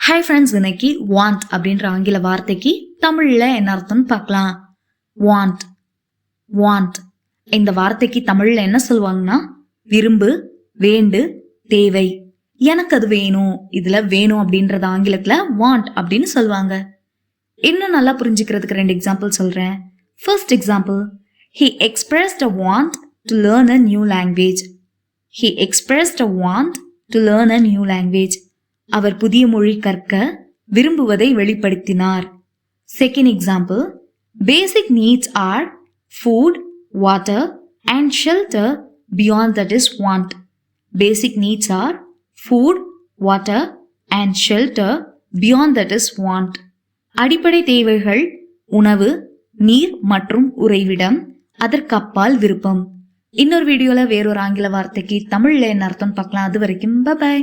Hi friends, இன்னைக்கு want அப்படின்ற ஆங்கில வார்த்தைக்கு தமிழ்ல என்ன அர்த்தம்னு பார்க்கலாம். வாண்ட் வாண்ட் இந்த வார்த்தைக்கு தமிழ்ல என்ன சொல்லுவாங்கன்னா விரும்பு, வேண்டு, தேவை. எனக்கு அது வேணும், இதுல வேணும் அப்படின்றது ஆங்கிலத்துல வாண்ட் அப்படின்னு சொல்லுவாங்க. இன்னும் நல்லா புரிஞ்சுக்கிறதுக்கு 2 எக்ஸாம்பிள் சொல்றேன். First example, he expressed a want to learn a new language. he expressed a want to learn a new language. அவர் புதிய மொழி கற்க விரும்புவதை வெளிப்படுத்தினார். Second example, basic needs R food, water and shelter. Beyond that is want. Basic needs R food, water and shelter. Beyond that is want. அடிப்படை தேவைகள் உணவு, நீர் மற்றும் உறைவிடம். அதற்கு அப்பால் விருப்பம். இன்னொரு வீடியோல வேறொரு ஆங்கில வார்த்தைக்கு தமிழ்ல என்ன அர்த்தம் பார்க்கலாம். அது வரைக்கும் பை.